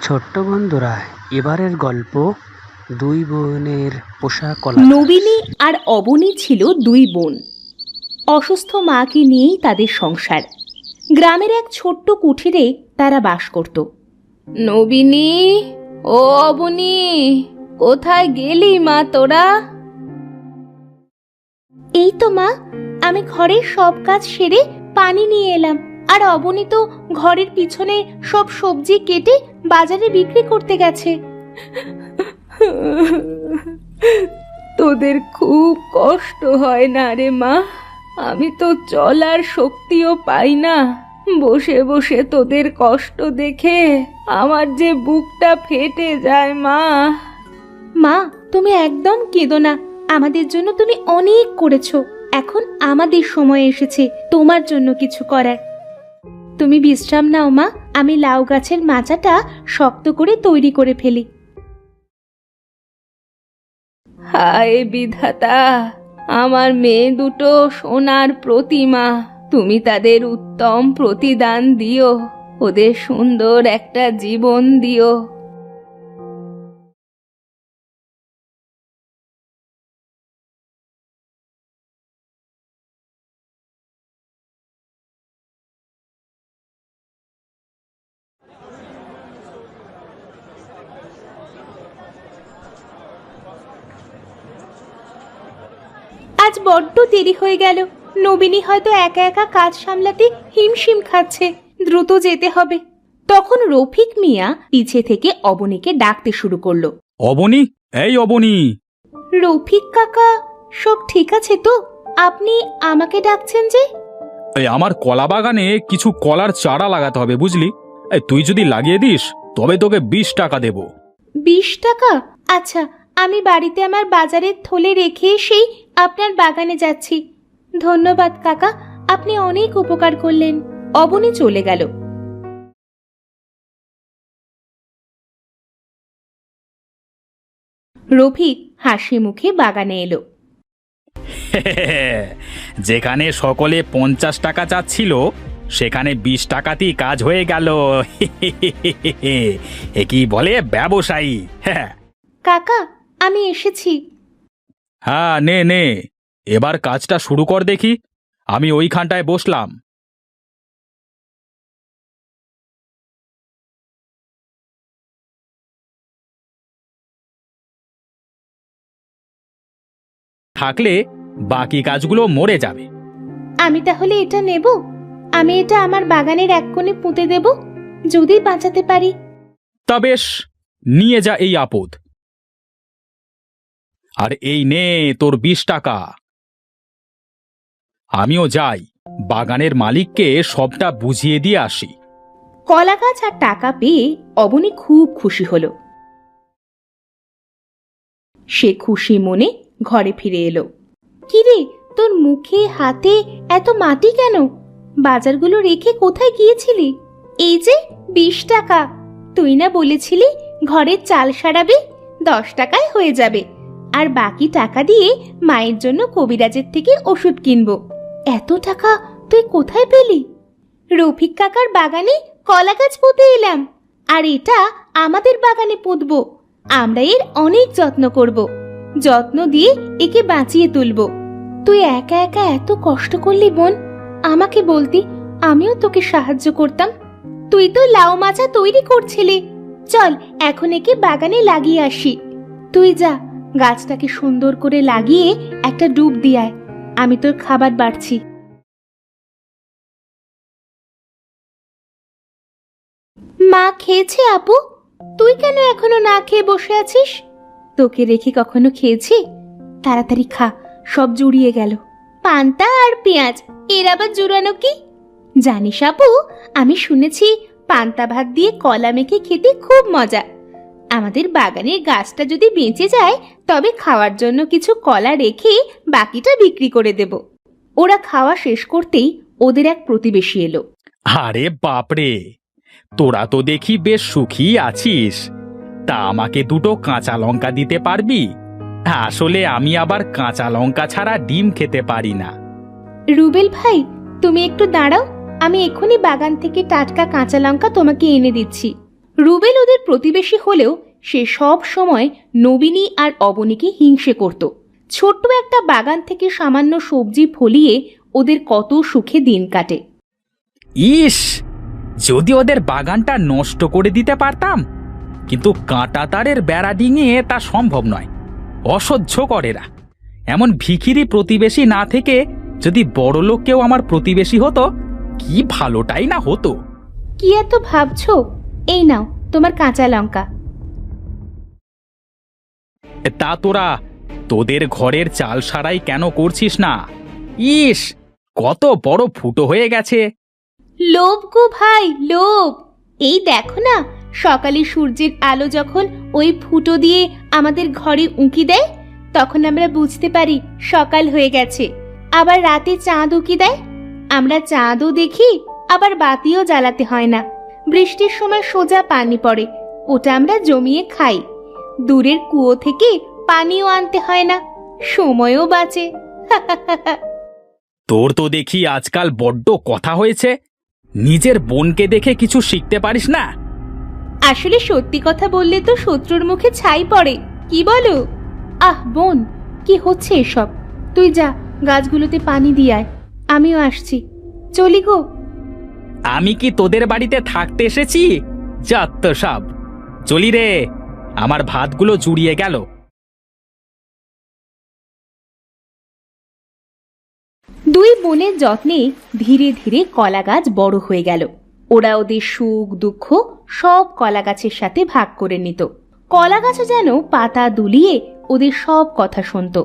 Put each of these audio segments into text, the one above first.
ছোট্ট বন্ধুরা, এবারের গল্প দুই বোনের পোষা কলা। নবীনী আর অবনী ছিল দুই বোন। অসুস্থ মাকে নিয়েই তাদের সংসার। গ্রামের এক ছোট্ট কুঠিরে তারা বাস করত। নবীনী, ও অবনী, কোথায় গেলি মা তোরা? এই তো মা, আমি ঘরের সব কাজ সেরে পানি নিয়ে এলাম। আর অবনী তো ঘরের পিছনে সব সবজি কেটে বাজারে বিক্রি করতে গেছে। তোদের খুব কষ্ট হয় না রে মা? আমি তো চলার শক্তিও পাই না। বসে বসে তোদের কষ্ট দেখে আমার যে বুকটা ফেটে যায় মা। মা, তুমি একদম কেঁদো না। আমাদের জন্য তুমি অনেক করেছো। এখন আমাদের সময় এসেছে তোমার জন্য কিছু করার। তুমি বিশ্রাম নাও মা, আমি লাউ গাছের মাচাটা শক্ত করে তৈরি করে ফেলি। হায় বিধাতা, আমার মেয়ে দুটো সোনার প্রতিমা, তুমি তাদের উত্তম প্রতিদান দিও, ওদের সুন্দর একটা জীবন দিও। আজ বড্ড দেরি হয়ে গেল। নবীনী হয়তো একা একা কাজ সামলাতে হিমশিম খাচ্ছে। দ্রুত যেতে হবে। তখন রফিক মিয়া পিছে থেকে অবনীকে ডাকতে শুরু করলো। অবনী, এই অবনী। রফিক কাকা, সব ঠিক আছে তো? আপনি আমাকে ডাকছেন যে? এই আমার কলা বাগানে কিছু কলার চারা লাগাতে হবে, বুঝলি? তুই যদি লাগিয়ে দিস তবে তোকে 20 টাকা দেব। 20 টাকা? আচ্ছা, আমি বাড়িতে আমার বাজারের থলে রেখে এসেই আপনার বাগানে যাচ্ছি। ধন্যবাদ কাকা, আপনি অনেক উপকার করলেন। অবনী চলে গেল। রফিক হাসি মুখে বাগানে এলো। যেখানে সকলে 50 টাকা চাচ্ছিল সেখানে 20 টাকাতেই কাজ হয়ে গেল। এ কি বলে ব্যবসায়ী। কাকা, আমি এসেছি। হ্যাঁ, নে নে, এবার কাজটা শুরু কর দেখি। আমি ওইখানটায় বসলাম। থাকলে বাকি কাজগুলো মরে যাবে। আমি তাহলে এটা নেব? আমি এটা আমার বাগানের এক কোণে পুঁতে দেব, যদি বাঁচাতে পারি। তা বেশ, নিয়ে যা এই আপদ। আর এই নে তোর 20 টাকা। আমিও যাই, বাগানের মালিককে সবটা বুঝিয়ে দিয়ে আসি। কলা গাছ আর টাকা পেয়ে অবনী খুব খুশি হলো। সে খুশি মনে ঘরে ফিরে এলো। কিরে, তোর মুখে হাতে এত মাটি কেন? বাজারগুলো রেখে কোথায় গিয়েছিলি? এই যে 20 টাকা, তুই না বলেছিলি ঘরের চাল সারাবে? 10 টাকায় হয়ে যাবে। আর বাকি টাকা দিয়ে মায়ের জন্য কবিরাজের থেকে ওষুধ কিনবো। এত টাকা তুই কোথায় পেলি? রফিক কাকার বাগানে কলা গাছ পুঁতে এলাম। আর এটা আমাদের বাগানে পুঁতবো। আমরা এর অনেক যত্ন করব। যত্ন দিয়ে একে বাঁচিয়ে তুলব। তুই একা একা এত কষ্ট করলি বোন, আমাকে বলতি, আমিও তোকে সাহায্য করতাম। তুই তো লাউ মাচা তৈরি করছিলি। চল এখন একে বাগানে লাগিয়ে আসি। তুই যা, গাছটাকে সুন্দর করে লাগিয়ে একটা ডুব দিয়ে আয়। আমি তোর খাবার বাড়ছি। মা খেয়েছে আপু? তুই কেন এখনো না খেয়ে বসে আছিস? তোকে রেখে কখনো খেয়েছি? তাড়াতাড়ি খা, সব জুড়িয়ে গেল। পান্তা আর পেঁয়াজ, এর আবার জুড়ানো কি? জানিস আপু, আমি শুনেছি পান্তা ভাত দিয়ে কলা মেখে খেতে খুব মজা। আমাদের বাগানের গাছটা যদি বেঁচে যায় তবে খাওয়ার জন্য কিছু কলা রেখে বাকিটা বিক্রি করে দেব। ওরা খাওয়া শেষ করতেই ওদের এক প্রতিবেশী এলো। আরে বাপরে, তোরা তো দেখি বেশ সুখী আছিস। তা আমাকে 2টো কাঁচা লঙ্কা দিতে পারবি? আসলে আমি আবার কাঁচা লঙ্কা ছাড়া ডিম খেতে পারি না। রুবেল ভাই, তুমি একটু দাঁড়াও, আমি এক্ষুনি বাগান থেকে টাটকা কাঁচা লঙ্কা তোমাকে এনে দিচ্ছি। রুবেল ওদের প্রতিবেশী হলেও সে সব সময় নবীনী আর অবনীকে হিংসে করত। ছোট্ট একটা বাগান থেকে সামান্য সবজি ফলিয়ে ওদের কত সুখে দিন কাটে। ইস, যদি ওদের বাগানটা নষ্ট করে দিতে পারতাম, কিন্তু কাঁটা তারের বেড়া ডিঙিয়ে তা সম্ভব নয়। অসহ্য করেরা। এমন ভিখিরি প্রতিবেশী না থেকে যদি বড়লোক কেউ আমার প্রতিবেশী হতো, কি ভালোটাই না হতো। কি এত ভাবছো? এই নাও তোমার কাঁচা লঙ্কা। তা তোদের ঘরের চাল সারাই কেন করছিস না? ইস, কত বড় ফুটো হয়ে গেছে। লোভ গো ভাই, লোভ। এই দেখো না, সকালে সূর্যের আলো যখন ওই ফুটো দিয়ে আমাদের ঘরে উঁকি দেয়, তখন আমরা বুঝতে পারি সকাল হয়ে গেছে। আবার রাতে চাঁদ উঁকি দেয়, আমরা চাঁদও দেখি, আবার বাতিও জ্বালাতে হয় না। বৃষ্টির সময় সোজা পানি পড়ে, ওটা আমরা জমিয়ে খাই। দূরের কুয়ো থেকে পানিও আনতে হয় না, সময়ও বাঁচে। তোর তো দেখি আজকাল বড্ড কথা হয়েছে। নিজের বোনকে দেখে কিছু শিখতে পারিস না? আসলে সত্যি কথা বললে তো শত্রুর মুখে ছাই পড়ে, কি বলো? আহ বোন, কি হচ্ছে এসব? তুই যা, গাছগুলোতে পানি দিয়ে আয়, আমিও আসছি। চলি গো। আমি কি তোদের বাড়িতে থাকতে এসেছি? যাত্ত সব, চলি রে, আমার ভাতগুলো জুড়িয়ে গেল। দুই বোনের যত্নে ধীরে ধীরে কলা গাছ বড় হয়ে গেল। ওরা ওদের সুখ দুঃখ সব কলা গাছের সাথে ভাগ করে নিত। কলা গাছও যেন পাতা দুলিয়ে ওদের সব কথা শুনত।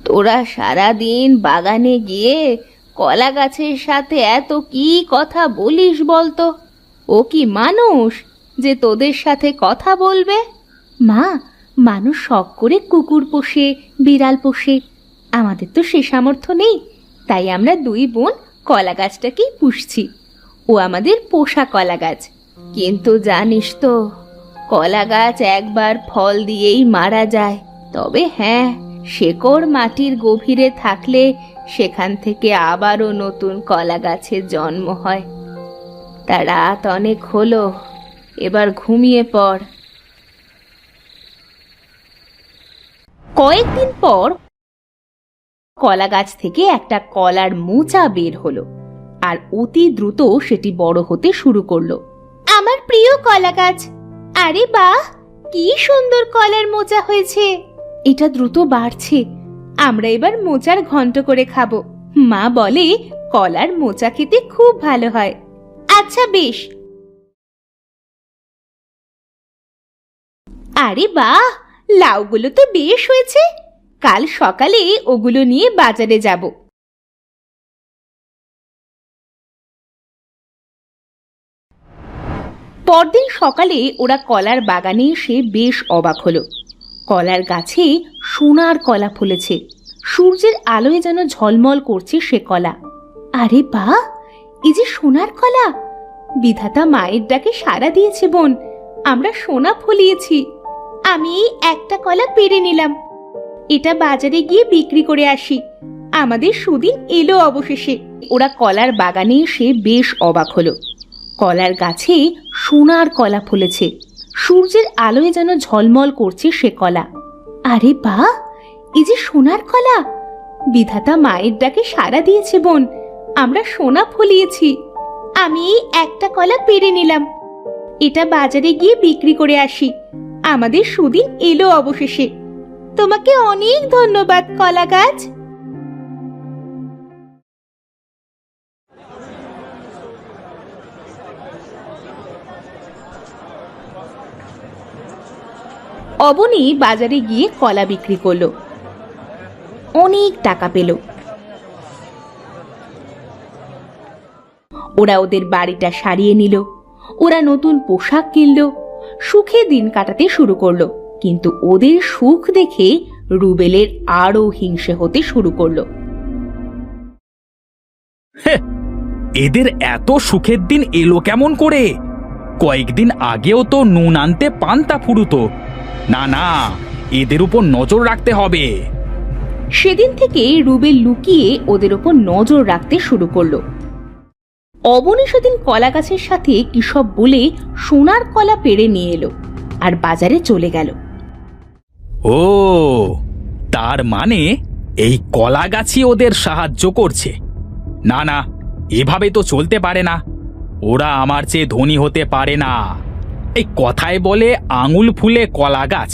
তোরা সারাদিন বাগানে গিয়ে কলা গাছের সাথে এত কি কথা বলিস বলতো? ও কি মানুষ যে তোদের সাথে কথা বলবে? মা, মানুষ শখ করে কুকুর পোষে, বিড়াল পোষে। আমাদের তো সে সামর্থ্য নেই, তাই আমরা দুই বোন কলা গাছটাকেই পুষছি। ও আমাদের পোষা কলা গাছ। কিন্তু জানিস তো, কলা গাছ একবার ফল দিয়েই মারা যায়। তবে হ্যাঁ, শেকড় মাটির গভীরে থাকলে সেখান থেকে আবারও নতুন কলা গাছের জন্ম হয়। তা রাত অনেক হলো, এবার ঘুমিয়ে পড়। কয়েকদিন পর কলা গাছ থেকে একটা কলার মোচা বের হলো, আর অতি দ্রুত সেটি বড় হতে শুরু করলো। আমার প্রিয় কলা গাছ, আরে বাহ, কি সুন্দর কলার মোচা হয়েছে। এটা দ্রুত বাড়ছে, আমরা এবার মোচার ঘন্ট করে খাবো। মা বলে কলার মোচা খেতে খুব ভালো হয়। আচ্ছা বেশ। আরে বাহ, লাউগুলো তো বেশ হয়েছে। কাল সকালে ওগুলো নিয়ে বাজারে যাব। পরদিন সকালে ওরা কলার বাগানে এসে বেশ অবাক হলো। কলার গাছে সোনার কলা ফলেছে, সূর্যের আলোয় যেন ঝলমল করছে সে কলা। আরে বাহ, এই যে সোনার কলা! বিধাতা মায়ের ডাকে সাড়া দিয়েছে বোন, আমরা সোনা ফলিয়েছি। আমি এই একটা কলা পেরে নিলাম, এটা বাজারে গিয়ে বিক্রি করে আসি। আমাদের সুদিন এলো অবশেষে। ওরা কলার বাগানে এসে বেশ অবাক হলো। কলার গাছে সোনার কলা ফলেছে, সূর্যের আলোয় যেন ঝলমল করছে সে কলা। আরে বাহ, এই যে সোনার কলা! বিধাতা মায়ের ডাকে সাড়া দিয়েছে বোন, আমরা সোনা ফলিয়েছি। আমি এই একটা কলা পেরে নিলাম, এটা বাজারে গিয়ে বিক্রি করে আসি। আমাদের সুদিন এলো অবশেষে। তোমাকে অনেক ধন্যবাদ কলা গাছ। অবনী বাজারে গিয়ে কলা বিক্রি করলো, অনেক টাকা পেল। ওরা ওদের বাড়িটা সারিয়ে নিল, ওরা নতুন পোশাক কিনলো, সুখে দিন কাটাতে শুরু করলো। কিন্তু ওদের সুখ দেখে রুবেলের আরো হিংসে হতে শুরু করলো। এদের এত সুখের দিন এলো কেমন করে? কয়েকদিন আগেও তো নুন আনতে পান্তা ফুরুতো। না না, এদের উপর নজর রাখতে হবে। সেদিন থেকে রুবেল লুকিয়ে ওদের ওপর নজর রাখতে শুরু করলো। অবনী সেদিন কলা গাছের সাথে কি সব বলে সোনার কলা পেড়ে নিয়ে এলো আর বাজারে চলে গেল। ও, তার মানে এই কলা গাছই ওদের সাহায্য করছে। না না, এভাবে তো চলতে পারে না। ওরা আমার চেয়ে ধনী হতে পারে না। এই কথায় বলে আঙুল ফুলে কলা গাছ,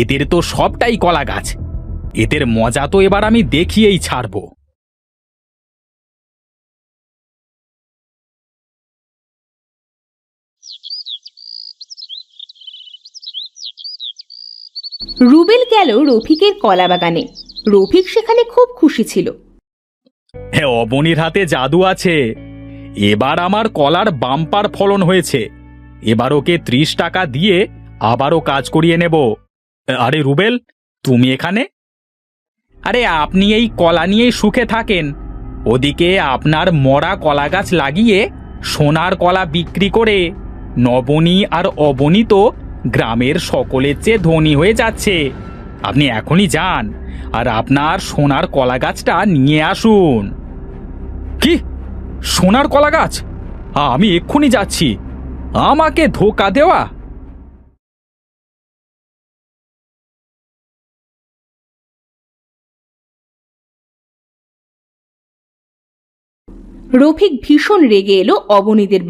এদের তো সবটাই কলা গাছ। এদের মজা তো এবার আমি দেখিয়েই ছাড়বো। রুবেল গেল রফিকের কলা বাগানে। রফিক সেখানে খুব খুশি ছিল। হ্যাঁ, অবনীর হাতে জাদু আছে। এবার আমার কলার বাম্পার ফলন হয়েছে। এবার ওকে 30 টাকা দিয়ে আবারও কাজ করিয়ে নেব। আরে রুবেল, তুমি এখানে? আরে আপনি এই কলা নিয়েই সুখে থাকেন। ওদিকে আপনার মরা কলা গাছ লাগিয়ে সোনার কলা বিক্রি করে নবনী আর অবনী তো গ্রামের সকলের চেয়ে ধনী হয়ে যাচ্ছে। আপনি এখনই যান আর আপনার সোনার কলা গাছটা নিয়ে আসুন। কি? সোনার কলা গাছ? আমি এক্ষুনি যাচ্ছি। আমাকে ধোঁকা দেওয়া? রফিক ভীষণ রেগে এলো অবনীদের বাড়ি।